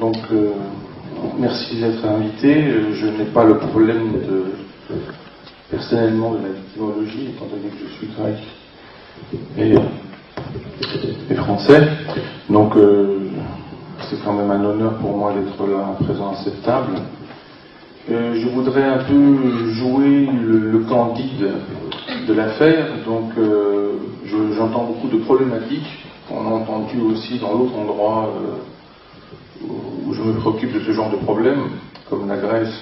Donc, merci d'être invité. Je n'ai pas le problème personnellement de la victimologie, étant donné que je suis grec et français. Donc, c'est quand même un honneur pour moi d'être là, présent à cette table. Je voudrais un peu jouer le candide de l'affaire. Donc, j'entends beaucoup de problématiques qu'on a entendues aussi dans l'autre endroit où je me préoccupe de ce genre de problèmes, comme la Grèce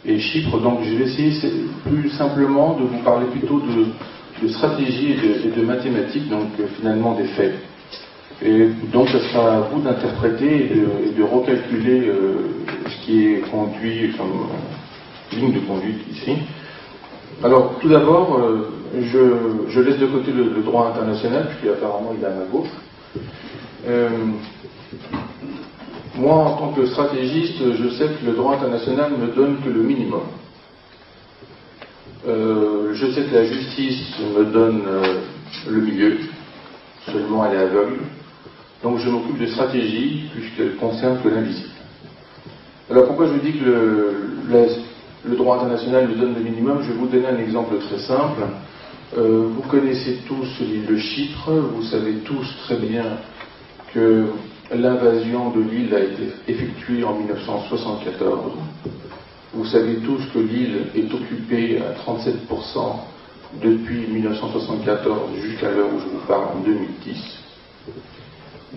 et Chypre. Donc, je vais essayer plus simplement de vous parler plutôt de stratégie et de mathématiques, donc finalement des faits. Et donc, ce sera à vous d'interpréter et de recalculer ce qui est conduit comme ligne de conduite ici. Alors, tout d'abord, je laisse de côté le droit international, puisqu'apparemment il est à ma gauche. Moi, en tant que stratégiste, je sais que le droit international ne me donne que le minimum. Je sais que la justice me donne le milieu, seulement elle est aveugle. Donc je m'occupe de stratégie, puisqu'elle concerne que l'invisible. Alors pourquoi je dis que le droit international me donne le minimum? Je vais vous donner un exemple très simple. Vous connaissez tous l'île de Chypre, vous savez tous très bien que l'invasion de l'île a été effectuée en 1974. Vous savez tous que l'île est occupée à 37% depuis 1974 jusqu'à l'heure où je vous parle en 2010.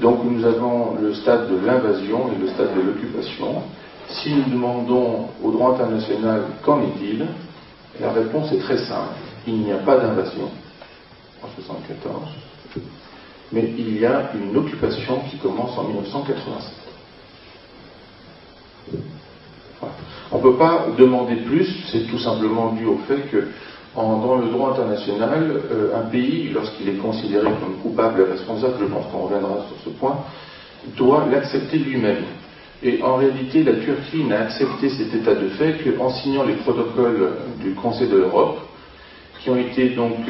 Donc nous avons le stade de l'invasion et le stade de l'occupation. Si nous demandons au droit international qu'en est-il, la réponse est très simple. Il n'y a pas d'invasion en 1974, mais il y a une occupation qui commence en 1987. Voilà. On ne peut pas demander plus, c'est tout simplement dû au fait que dans le droit international, un pays, lorsqu'il est considéré comme coupable et responsable, je pense qu'on reviendra sur ce point, doit l'accepter lui-même. Et en réalité, la Turquie n'a accepté cet état de fait qu'en signant les protocoles du Conseil de l'Europe, qui ont été donc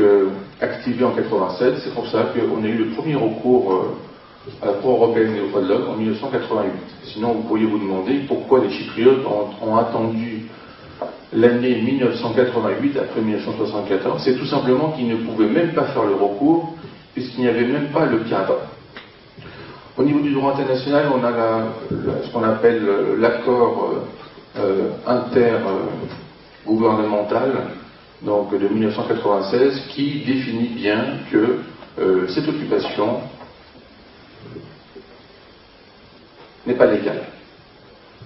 activés en 1987. C'est pour ça qu'on a eu le premier recours à la Cour européenne des droits de l'homme en 1988. Sinon, vous pourriez vous demander pourquoi les Chypriotes ont attendu l'année 1988 après 1974. C'est tout simplement qu'ils ne pouvaient même pas faire le recours puisqu'il n'y avait même pas le cadre. Au niveau du droit international, on a ce qu'on appelle l'accord intergouvernemental donc de 1996 qui définit bien que cette occupation n'est pas légale.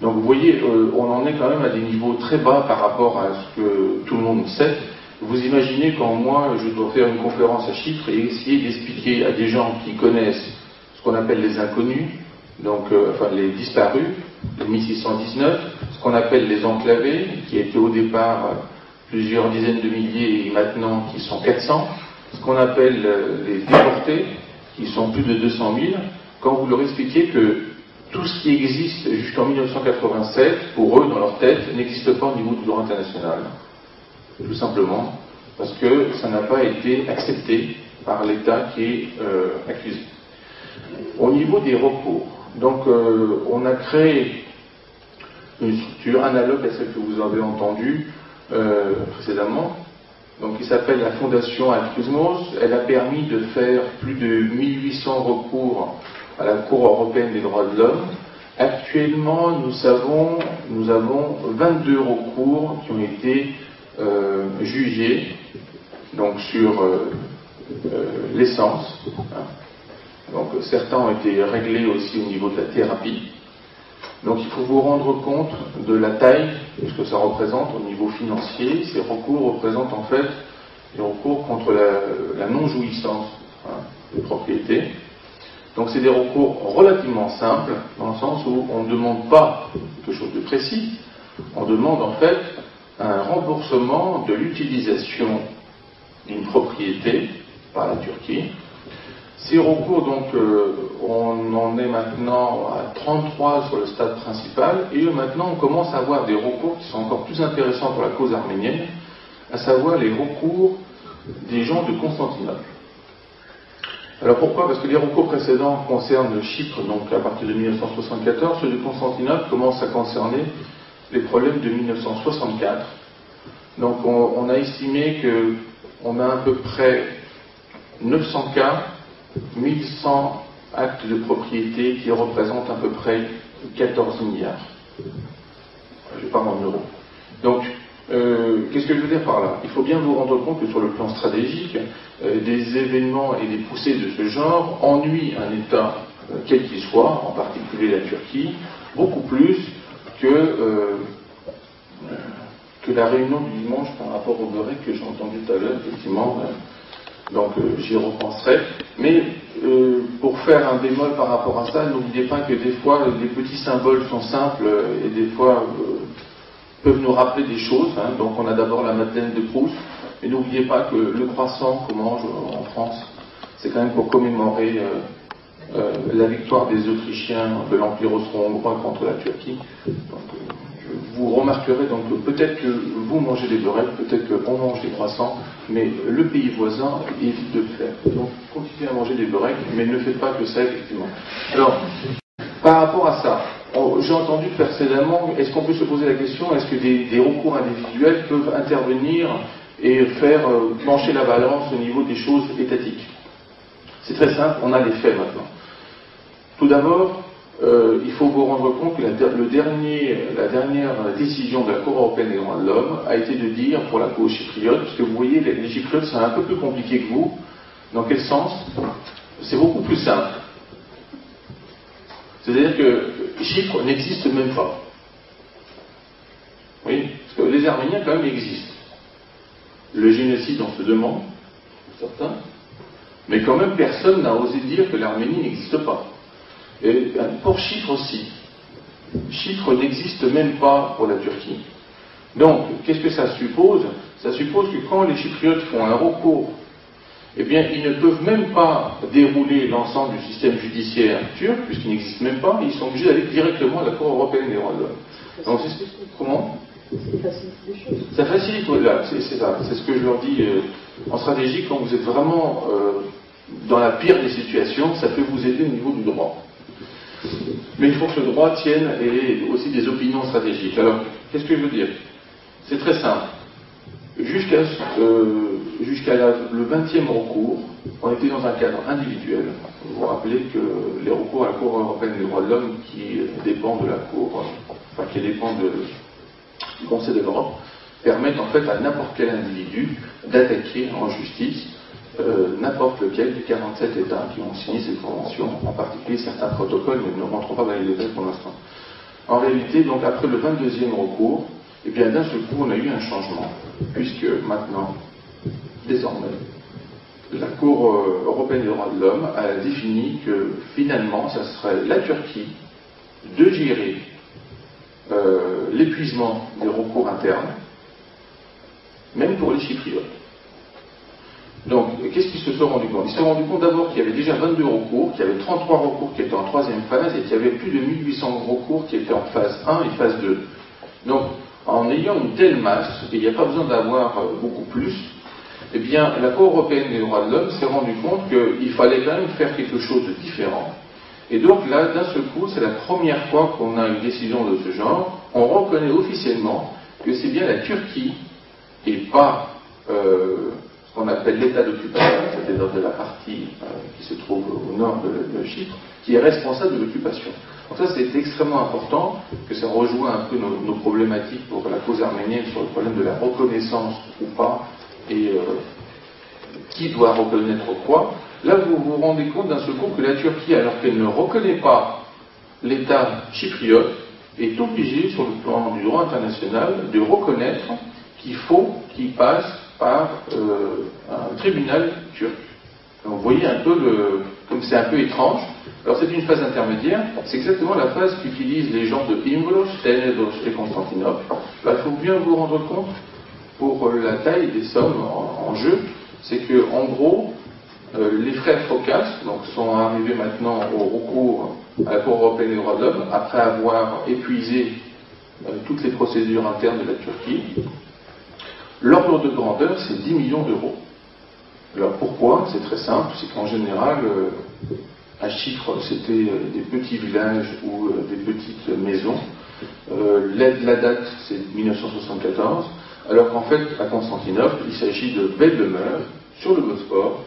Donc vous voyez, on en est quand même à des niveaux très bas par rapport à ce que tout le monde sait. Vous imaginez quand moi je dois faire une conférence à Chypre et essayer d'expliquer à des gens qui connaissent ce qu'on appelle les inconnus, donc enfin les disparus, les 1619, ce qu'on appelle les enclavés, qui étaient au départ plusieurs dizaines de milliers et maintenant qui sont 400, ce qu'on appelle les déportés, qui sont plus de 200 000, quand vous leur expliquez que tout ce qui existe jusqu'en 1987, pour eux, dans leur tête, n'existe pas au niveau du droit international. Tout simplement parce que ça n'a pas été accepté par l'État qui est accusé. Au niveau des recours, donc on a créé une structure analogue à celle que vous avez entendue précédemment, donc qui s'appelle la Fondation Altruismos. Elle a permis de faire plus de 1800 recours à la Cour européenne des droits de l'homme. Actuellement, nous avons 22 recours qui ont été jugés donc sur l'essence. Donc certains ont été réglés aussi au niveau de la thérapie. Donc il faut vous rendre compte de la taille de ce que ça représente au niveau financier. Ces recours représentent en fait des recours contre la non-jouissance de propriété. Donc c'est des recours relativement simples, dans le sens où on ne demande pas quelque chose de précis, on demande en fait un remboursement de l'utilisation d'une propriété par la Turquie. Ces recours, donc, on en est maintenant à 33 sur le stade principal, et maintenant on commence à avoir des recours qui sont encore plus intéressants pour la cause arménienne, à savoir les recours des gens de Constantinople. Alors pourquoi? Parce que les recours précédents concernent Chypre, donc à partir de 1974, ceux de Constantinople commencent à concerner les problèmes de 1964. Donc on a estimé qu'on a à peu près 900 cas, 1100 actes de propriété qui représentent à peu près 14 milliards. Je parle en euros. Donc, qu'est-ce que je veux dire par là? Il faut bien vous rendre compte que sur le plan stratégique, des événements et des poussées de ce genre ennuient un État, quel qu'il soit, en particulier la Turquie, beaucoup plus que la réunion du dimanche par rapport au Börek que j'ai entendu tout à l'heure, effectivement. Donc j'y repenserai. Mais pour faire un bémol par rapport à ça, n'oubliez pas que des fois, les petits symboles sont simples et des fois peuvent nous rappeler des choses. Hein. Donc on a d'abord la Madeleine de Proust, mais n'oubliez pas que le croissant qu'on mange en France, c'est quand même pour commémorer la victoire des Autrichiens de l'Empire austro-hongrois contre la Turquie. Donc, vous remarquerez donc que peut-être que vous mangez des beurrettes, peut-être qu'on mange des croissants, mais le pays voisin évite de le faire. Donc continuez à manger des beurrettes, mais ne faites pas que ça, effectivement. Alors, par rapport à ça, j'ai entendu précédemment, est-ce qu'on peut se poser la question, est-ce que des recours individuels peuvent intervenir et faire pencher la balance au niveau des choses étatiques? C'est très simple, on a les faits maintenant. Tout d'abord, il faut vous rendre compte que la dernière décision de la Cour européenne des droits de l'homme a été de dire pour la cause chypriote, parce que vous voyez, les Chypriotes c'est un peu plus compliqué que vous. Dans quel sens? C'est beaucoup plus simple. C'est-à-dire que Chypre n'existe même pas. Oui, parce que les Arméniens quand même existent. Le génocide, on se demande, certains, mais quand même personne n'a osé dire que l'Arménie n'existe pas. Et pour Chypre aussi. Chypre n'existe même pas pour la Turquie. Donc, qu'est-ce que ça suppose? Ça suppose que quand les Chypriotes font un recours, eh bien, ils ne peuvent même pas dérouler l'ensemble du système judiciaire turc, puisqu'il n'existe même pas, ils sont obligés d'aller directement à la Cour européenne des droits de l'homme. Donc, comment? Ça facilite les choses. Ça facilite, voilà, c'est ça. C'est ce que je leur dis en stratégie, quand vous êtes vraiment dans la pire des situations, ça peut vous aider au niveau du droit. Mais il faut que le droit tienne et aussi des opinions stratégiques. Alors, qu'est-ce que je veux dire? C'est très simple. Jusqu'à le 20e recours, on était dans un cadre individuel. Vous vous rappelez que les recours à la Cour européenne des droits de l'homme, qui dépend de la Cour, enfin qui dépend du Conseil de l'Europe, permettent en fait à n'importe quel individu d'attaquer en justice n'importe lequel des 47 États qui ont signé cette convention, en particulier certains protocoles, mais ne rentrons pas dans les détails pour l'instant. En réalité, donc après le 22e recours, et bien d'un seul coup, on a eu un changement, puisque maintenant, désormais, la Cour européenne des droits de l'homme a défini que finalement, ça serait la Turquie de gérer l'épuisement des recours internes, même pour les Chypriotes. Donc, qu'est-ce qu'ils se sont rendus compte? Ils se sont rendus compte d'abord qu'il y avait déjà 22 recours, qu'il y avait 33 recours qui étaient en troisième phase, et qu'il y avait plus de 1800 recours qui étaient en phase 1 et phase 2. Donc, en ayant une telle masse, et il n'y a pas besoin d'avoir beaucoup plus, eh bien, la Cour européenne des droits de l'homme s'est rendue compte qu'il fallait quand même faire quelque chose de différent. Et donc là, d'un seul coup, c'est la première fois qu'on a une décision de ce genre. On reconnaît officiellement que c'est bien la Turquie, et pas ce qu'on appelle l'état d'occupation, c'est-à-dire de la partie qui se trouve au nord de Chypre, qui est responsable de l'occupation. Donc ça, c'est extrêmement important, que ça rejoint un peu nos problématiques pour la cause arménienne sur le problème de la reconnaissance ou pas, et qui doit reconnaître quoi. Là, vous vous rendez compte d'un seul coup que la Turquie, alors qu'elle ne reconnaît pas l'État chypriote, est obligée, sur le plan du droit international, de reconnaître qu'il faut qu'il passe par un tribunal turc. Donc, vous voyez un peu comme c'est un peu étrange. Alors c'est une phase intermédiaire, c'est exactement la phase qu'utilisent les gens de Imbros, Tenedos et Constantinople. Là, il faut bien vous rendre compte, pour la taille des sommes en jeu, c'est que en gros, les frères Phocas donc, sont arrivés maintenant au recours à la Cour européenne des droits de l'homme, après avoir épuisé toutes les procédures internes de la Turquie. L'ordre de grandeur, c'est 10 millions d'euros. Alors pourquoi? C'est très simple, c'est qu'en général, à Chypre, c'était des petits villages ou des petites maisons. La date, c'est 1974, alors qu'en fait, à Constantinople, il s'agit de belles demeures sur le Bosphore,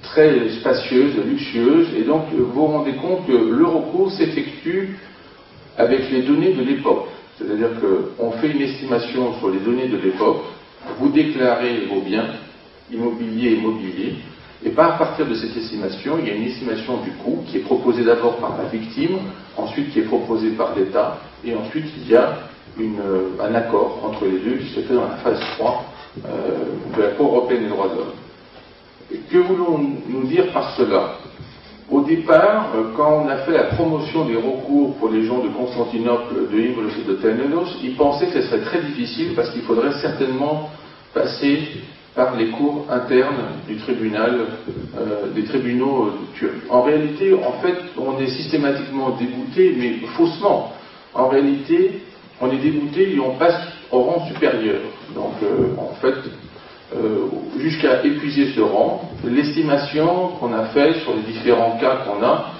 très spacieuses, luxueuses, et donc vous vous rendez compte que le recours s'effectue avec les données de l'époque. C'est-à-dire qu'on fait une estimation sur les données de l'époque, vous déclarez vos biens, immobiliers et mobiliers, et à partir de cette estimation, il y a une estimation du coût qui est proposée d'abord par la victime, ensuite qui est proposée par l'État, et ensuite il y a un accord entre les deux qui se fait dans la phase 3 de la Cour européenne des droits de l'homme. Que voulons-nous dire par cela? Au départ, quand on a fait la promotion des recours pour les gens de Constantinople, de Ivros et de Tenedos, ils pensaient que ce serait très difficile parce qu'il faudrait certainement passer par les cours internes du tribunal, des tribunaux turcs. En réalité, en fait, on est systématiquement débouté, mais faussement. En réalité, on est débouté et on passe au rang supérieur. Donc, en fait, jusqu'à épuiser ce rang, l'estimation qu'on a faite sur les différents cas qu'on a,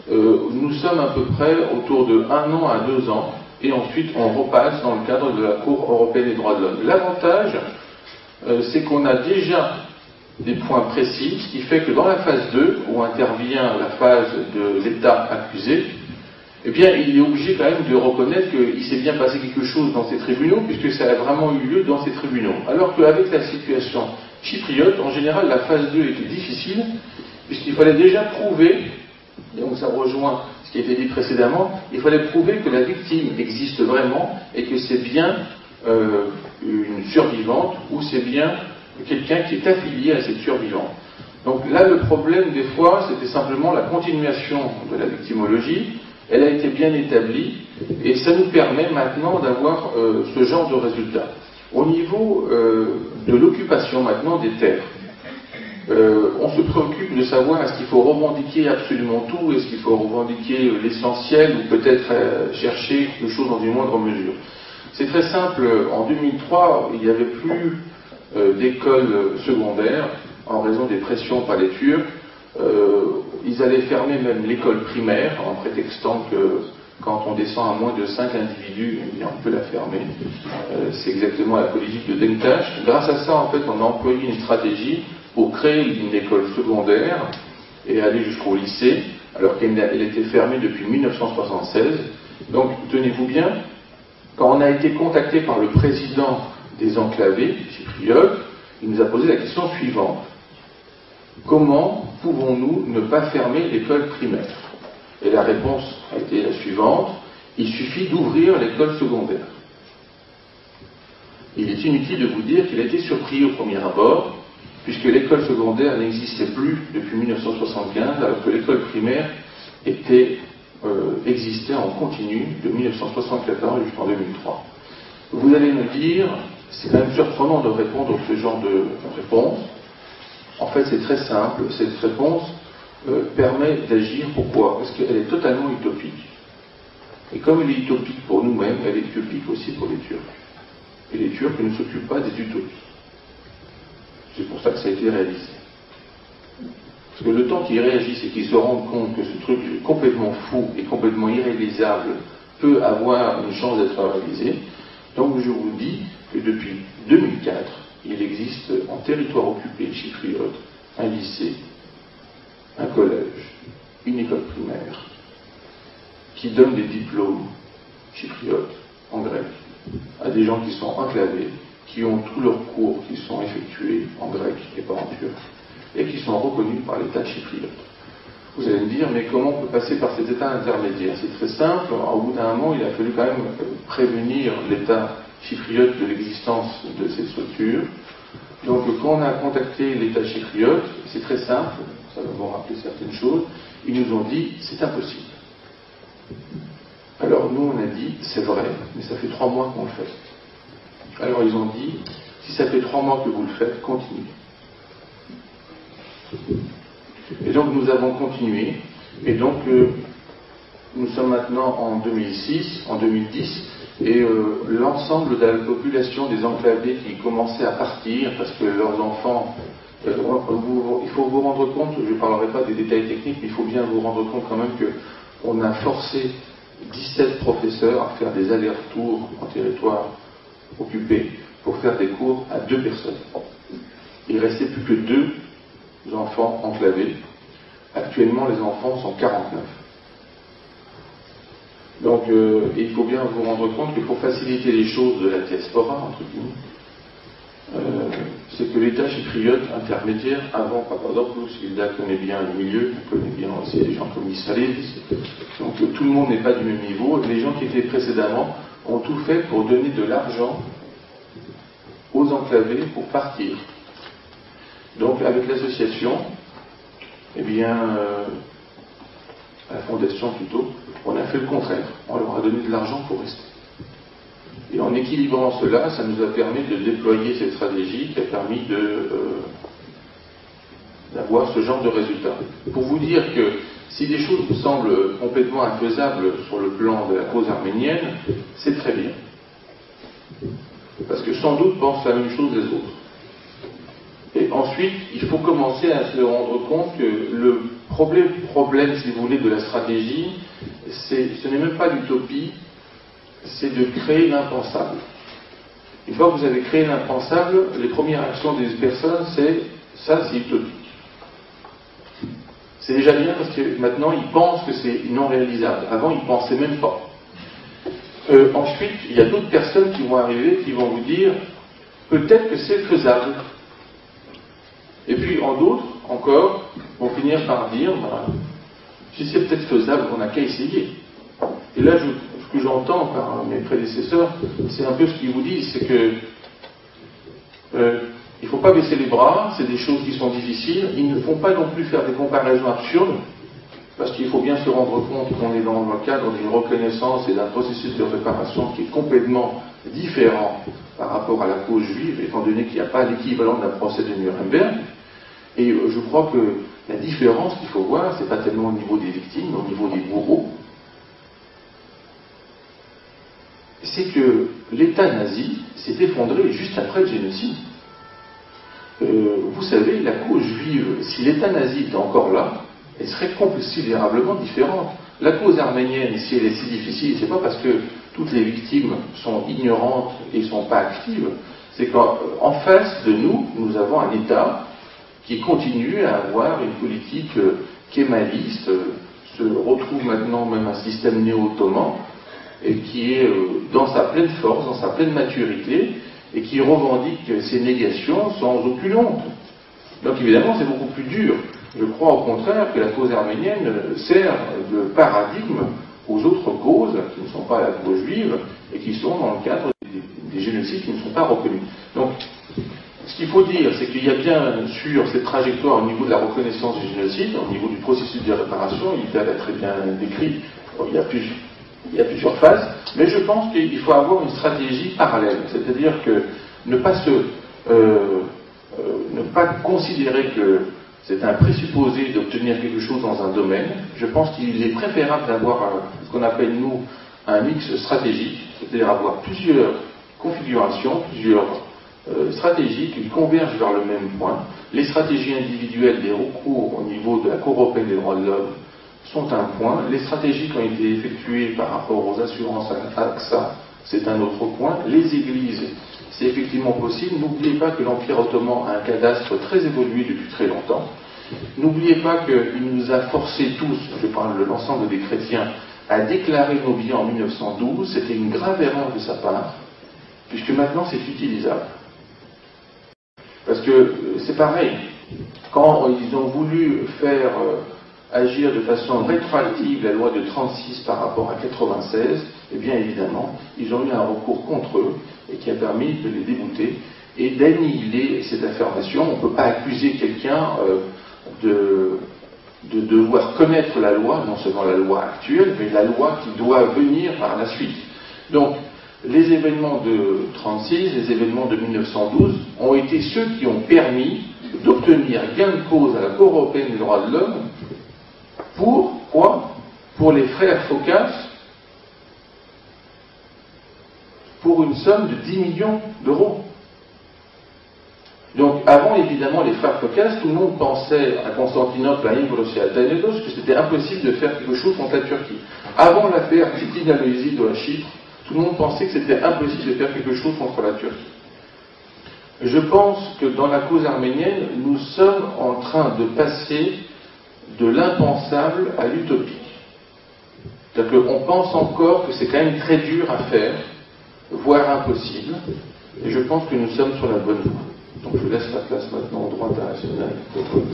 nous sommes à peu près autour de 1 an à 2 ans, et ensuite on repasse dans le cadre de la Cour européenne des droits de l'homme. L'avantage, c'est qu'on a déjà des points précis, ce qui fait que dans la phase 2, où intervient la phase de l'État accusé, eh bien, il est obligé quand même de reconnaître qu'il s'est bien passé quelque chose dans ces tribunaux, puisque ça a vraiment eu lieu dans ces tribunaux. Alors qu'avec la situation chypriote, en général, la phase 2 était difficile, puisqu'il fallait déjà prouver, et donc ça rejoint ce qui a été dit précédemment, il fallait prouver que la victime existe vraiment, et que c'est bien une survivante, ou c'est bien quelqu'un qui est affilié à cette survivante. Donc là, le problème, des fois, c'était simplement la continuation de la victimologie. Elle a été bien établie, et ça nous permet maintenant d'avoir ce genre de résultat. Au niveau de l'occupation maintenant des terres, on se préoccupe de savoir est-ce qu'il faut revendiquer absolument tout, est-ce qu'il faut revendiquer l'essentiel, ou peut-être chercher quelque chose dans une moindre mesure. C'est très simple, en 2003, il n'y avait plus d'écoles secondaires en raison des pressions par les Turcs. Ils allaient fermer même l'école primaire en prétextant que quand on descend à moins de 5 individus, eh bien, on peut la fermer. C'est exactement la politique de Denktash. Grâce à ça, en fait, on a employé une stratégie pour créer une école secondaire et aller jusqu'au lycée, alors qu'elle était fermée depuis 1976. Donc, tenez-vous bien, quand on a été contacté par le président des enclavés chypriotes, il nous a posé la question suivante. Comment pouvons-nous ne pas fermer l'école primaire? Et la réponse a été la suivante, il suffit d'ouvrir l'école secondaire. Il est inutile de vous dire qu'il a été surpris au premier abord, puisque l'école secondaire n'existait plus depuis 1975, alors que l'école primaire existait en continu de 1974 jusqu'en 2003. Vous allez me dire, c'est quand même surprenant de répondre à ce genre de réponse. En fait, c'est très simple. Cette réponse permet d'agir. Pourquoi? Parce qu'elle est totalement utopique. Et comme elle est utopique pour nous-mêmes, elle est utopique aussi pour les Turcs. Et les Turcs ne s'occupent pas des utopies. C'est pour ça que ça a été réalisé. Parce que le temps qu'ils réagissent et qu'ils se rendent compte que ce truc complètement fou et complètement irréalisable peut avoir une chance d'être réalisé, donc je vous dis que depuis 2004, il existe en territoire occupé chypriote un lycée, un collège, une école primaire qui donne des diplômes chypriotes en grec à des gens qui sont enclavés, qui ont tous leurs cours qui sont effectués en grec et pas en turc, et qui sont reconnus par l'État chypriote. Vous allez me dire, mais comment on peut passer par cet État intermédiaire? C'est très simple, au bout d'un moment, il a fallu quand même prévenir l'État chypriote de l'existence de ces structures. Donc quand on a contacté l'État chypriote, c'est très simple, ça va vous rappeler certaines choses, ils nous ont dit, c'est impossible. Alors nous on a dit, c'est vrai, mais ça fait 3 mois qu'on le fait. Alors ils ont dit, si ça fait 3 mois que vous le faites, continuez. Et donc nous avons continué, et donc nous sommes maintenant en 2006, en 2010, Et l'ensemble de la population des enclavés qui commençait à partir parce que leurs enfants, il faut vous rendre compte, je ne parlerai pas des détails techniques, mais il faut bien vous rendre compte quand même qu'on a forcé 17 professeurs à faire des allers-retours en territoire occupé pour faire des cours à 2 personnes. Il ne restait plus que 2 enfants enclavés. Actuellement, les enfants sont 49. Donc, il faut bien vous rendre compte que pour faciliter les choses de la diaspora, entre guillemets, c'est que l'État chypriote intermédiaire, avant Papadopoulos, Hilda connaît bien le milieu, on connaît bien aussi des gens comme Israélis, donc tout le monde n'est pas du même niveau. Les gens qui étaient précédemment ont tout fait pour donner de l'argent aux enclavés pour partir. Donc, avec l'association, eh bien, à la fondation plutôt, on a fait le contraire. On leur a donné de l'argent pour rester. Et en équilibrant cela, ça nous a permis de déployer cette stratégie qui a permis d'avoir ce genre de résultat. Pour vous dire que si des choses vous semblent complètement infaisables sur le plan de la cause arménienne, c'est très bien. Parce que sans doute pensent la même chose les autres. Et ensuite, il faut commencer à se rendre compte que le problème, si vous voulez, de la stratégie, ce n'est même pas l'utopie, c'est de créer l'impensable. Une fois que vous avez créé l'impensable, les premières actions des personnes, c'est utopique. C'est déjà bien parce que maintenant, ils pensent que c'est non réalisable. Avant, ils ne pensaient même pas. Ensuite, il y a d'autres personnes qui vont arriver, qui vont vous dire, peut-être que c'est faisable. Et puis, en d'autres, encore, vont finir par dire, si c'est peut-être faisable, on n'a qu'à essayer. Et là, ce que j'entends par mes prédécesseurs, c'est un peu ce qu'ils vous disent, c'est que il ne faut pas baisser les bras, c'est des choses qui sont difficiles, ils ne font pas non plus faire des comparaisons absurdes, parce qu'il faut bien se rendre compte qu'on est dans le cadre d'une reconnaissance et d'un processus de réparation qui est complètement différent par rapport à la cause juive, étant donné qu'il n'y a pas l'équivalent d'un procès de Nuremberg. Et je crois que la différence qu'il faut voir, c'est pas tellement au niveau des victimes, mais au niveau des bourreaux. C'est que l'État nazi s'est effondré juste après le génocide. Vous savez, la cause juive, si l'État nazi était encore là, elle serait considérablement différente. La cause arménienne, si elle est si difficile, c'est pas parce que toutes les victimes sont ignorantes et ne sont pas actives, c'est qu'en face de nous, nous avons un État qui continue à avoir une politique kémaliste, se retrouve maintenant même un système néo-ottoman, et qui est dans sa pleine force, dans sa pleine maturité, et qui revendique ses négations sans aucune honte. Donc évidemment, c'est beaucoup plus dur. Je crois au contraire que la cause arménienne sert de paradigme aux autres causes qui ne sont pas la cause juive et qui sont dans le cadre des génocides qui ne sont pas reconnus. Donc, ce qu'il faut dire, c'est qu'il y a bien sûr cette trajectoire au niveau de la reconnaissance du génocide, au niveau du processus de réparation, il est très bien décrit, il y a plusieurs phases, mais je pense qu'il faut avoir une stratégie parallèle, c'est-à-dire que ne pas considérer que c'est un présupposé d'obtenir quelque chose dans un domaine. Je pense qu'il est préférable d'avoir ce qu'on appelle nous un mix stratégique, c'est-à-dire avoir plusieurs configurations, plusieurs stratégies qui convergent vers le même point. Les stratégies individuelles des recours au niveau de la Cour européenne des droits de l'homme sont un point. Les stratégies qui ont été effectuées par rapport aux assurances AXA, c'est un autre point. Les églises, c'est effectivement possible. N'oubliez pas que l'Empire ottoman a un cadastre très évolué depuis très longtemps. N'oubliez pas qu'il nous a forcés tous, je parle de l'ensemble des chrétiens, à déclarer nos biens en 1912. C'était une grave erreur de sa part, puisque maintenant c'est utilisable. Parce que c'est pareil, quand ils ont voulu faire agir de façon rétroactive la loi de 36 par rapport à 96, eh bien évidemment, ils ont eu un recours contre eux et qui a permis de les débouter et d'annihiler cette affirmation. On ne peut pas accuser quelqu'un de devoir connaître la loi, non seulement la loi actuelle, mais la loi qui doit venir par la suite. Donc, les événements de 36, les événements de 1912 ont été ceux qui ont permis d'obtenir gain de cause à la Cour européenne des droits de l'homme. Pour quoi? Pour les frères Phocas pour une somme de 10 millions d'euros. Donc, avant, évidemment, les frères Phocas, tout le monde pensait à Constantinople, à Imbros et à Danielos, que c'était impossible de faire quelque chose contre la Turquie. Avant l'affaire Titin-Aloisi de Chypre, tout le monde pensait que c'était impossible de faire quelque chose contre la Turquie. Je pense que dans la cause arménienne, nous sommes en train de passer de l'impensable à l'utopique. C'est-à-dire qu'on pense encore que c'est quand même très dur à faire, voire impossible, et je pense que nous sommes sur la bonne voie. Donc je laisse la place maintenant au droit international.